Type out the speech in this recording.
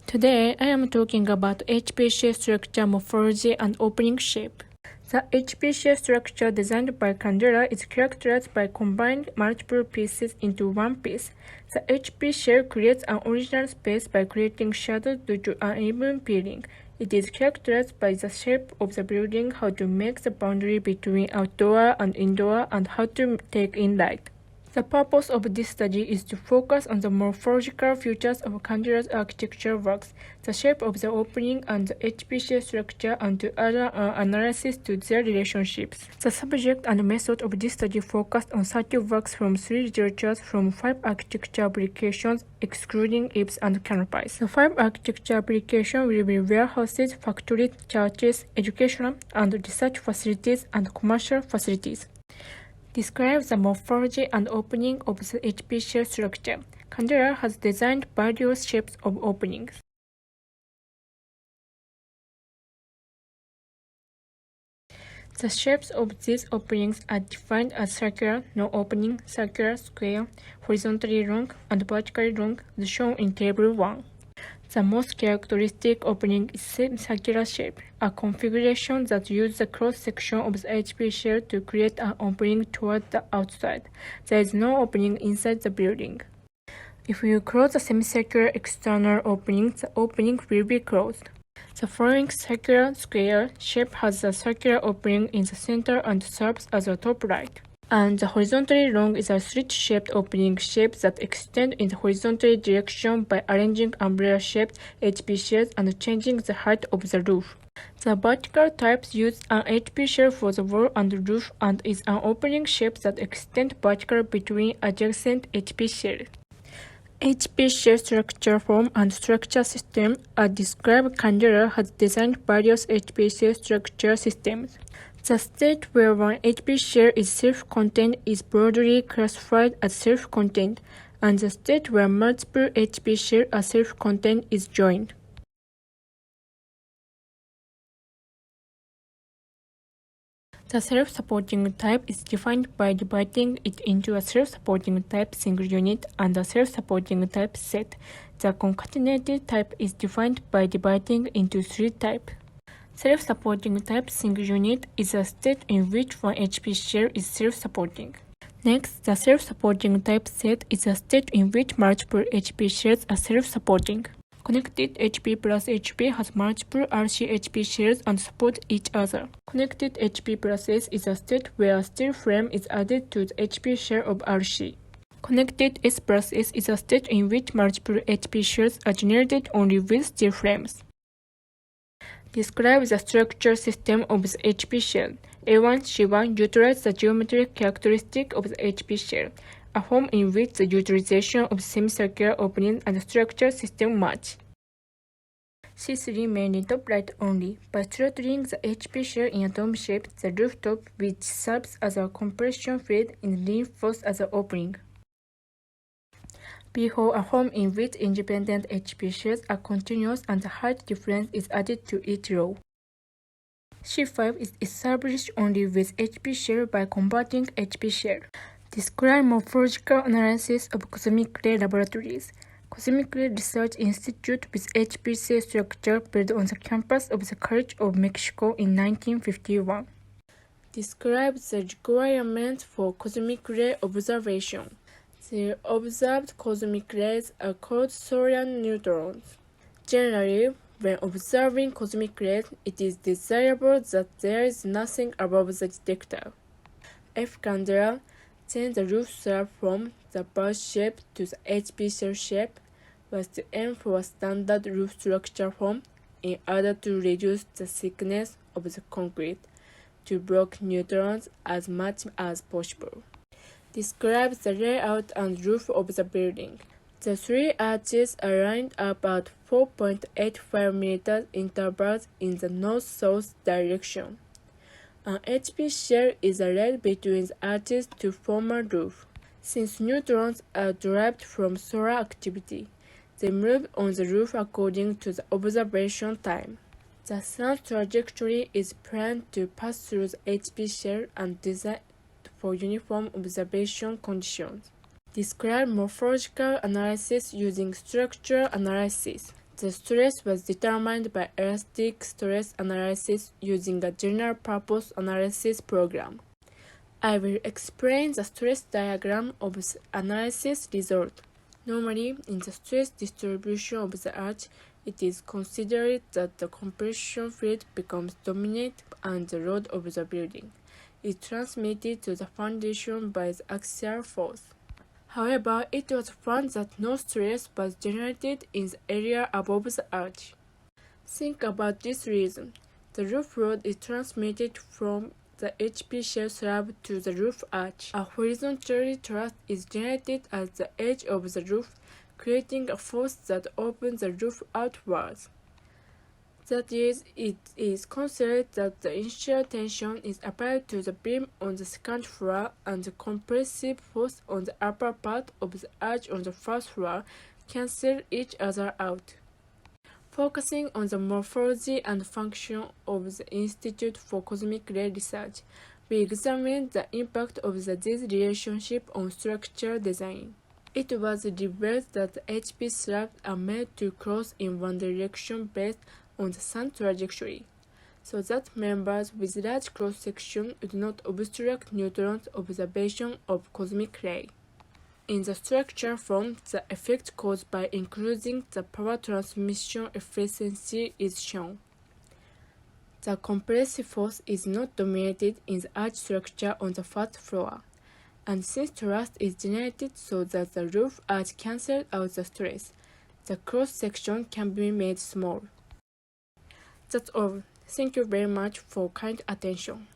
Today, I am talking about HPC structure morphology and opening shape. The HPC structure designed by Candela is characterized by combining multiple pieces into one piece. The HP shell creates an original space by creating shadows due to uneven peeling. It is characterized by the shape of the building, how to make the boundary between outdoor and indoor, and how to take in light. The purpose of this study is to focus on the morphological features of Candela's architectural works, the shape of the opening and the HPC structure, and to other analysis to their relationships. The subject and method of this study focused on 30 works from 3 literatures from 5 architecture applications, excluding eaves and canopies. The 5 architecture applications will be warehouses, factories, churches, educational and research facilities, and commercial facilities. Describe the morphology and opening of the HPC structure. Candela has designed various shapes of openings. The shapes of these openings are defined as circular, no opening, circular, square, horizontally long, and vertically long, as shown in Table 1. The most characteristic opening is semicircular shape, a configuration that uses the cross-section of the HP shell to create an opening toward the outside. There is no opening inside the building. If you close the semicircular external opening, the opening will be closed. The following circular square shape has a circular opening in the center and serves as a top right. And the horizontally long is a slit-shaped opening shape that extends in the horizontal direction by arranging umbrella-shaped HP shells and changing the height of the roof. The vertical types use an HP shell for the wall and roof and is an opening shape that extends vertically between adjacent HP shells. HP shell structure form and structure system are described. Candela has designed various HP shell structure systems. The state where one HP shell is self-contained is broadly classified as self-contained, and the state where multiple HP shells are self-contained is joined. The self-supporting type is defined by dividing it into a self-supporting type single unit and a self-supporting type set. The concatenated type is defined by dividing into 3 types. Self-supporting type single unit is a state in which one HP shell is self-supporting. Next, the self-supporting type set is a state in which multiple HP shells are self-supporting. Connected HP plus HP has multiple RC HP shells and support each other. Connected HP plus S is a state where a steel frame is added to the HP shell of RC. Connected S plus S is a state in which multiple HP shells are generated only with steel frames. Describe the structure system of the HP shell. A1, C1 utilize the geometric characteristic of the HP shell, a form in which the utilization of semicircular opening and structure system match. C3 mainly top right only. By straddling the HP shell in a dome shape, the rooftop, which serves as a compression field, is reinforced as an opening. B4, a form in which independent HP shells are continuous and the height difference is added to each row. C5 is established only with HP shell by converting HP shell. Describe morphological analysis of Cosmic Ray Laboratories. Cosmic Ray Research Institute with HPC structure built on the campus of the College of Mexico in 1951. Describe the requirements for cosmic ray observation. The observed cosmic rays are called solar neutrons. Generally, when observing cosmic rays, it is desirable that there is nothing above the detector. If Candela, then the roof slab from the bird shape to the HP shell shape was to aim for a standard roof structure form in order to reduce the thickness of the concrete to block neutrons as much as possible. Describe the layout and roof of the building. The 3 arches are lined up at 4.85 meters intervals in the north-south direction. An HP shell is laid between the arches to form a roof. Since neutrons are derived from solar activity, they move on the roof according to the observation time. The sun's trajectory is planned to pass through the HP shell and designed for uniform observation conditions. Describe morphological analysis using structural analysis. The stress was determined by elastic stress analysis using a general-purpose analysis program. I will explain the stress diagram of the analysis result. Normally, in the stress distribution of the arch, it is considered that the compression field becomes dominant and the load of the building is transmitted to the foundation by the axial force. However, it was found that no stress was generated in the area above the arch. Think about this reason. The roof load is transmitted from the HP shell slab to the roof arch. A horizontal thrust is generated at the edge of the roof, creating a force that opens the roof outwards. That is, it is considered that the initial tension is applied to the beam on the second floor and the compressive force on the upper part of the arch on the first floor cancel each other out. Focusing on the morphology and function of the Institute for Cosmic Ray Research, we examined the impact of this relationship on structure design. It was revealed that the HP slabs are made to cross in one direction based on the sun trajectory, so that members with large cross-section would not obstruct neutrons' observation of cosmic ray. In the structure form, the effect caused by increasing the power transmission efficiency is shown. The compressive force is not dominated in the arch structure on the first floor, and since thrust is generated so that the roof arch cancels out the stress, the cross-section can be made small. That's all. Thank you very much for kind attention.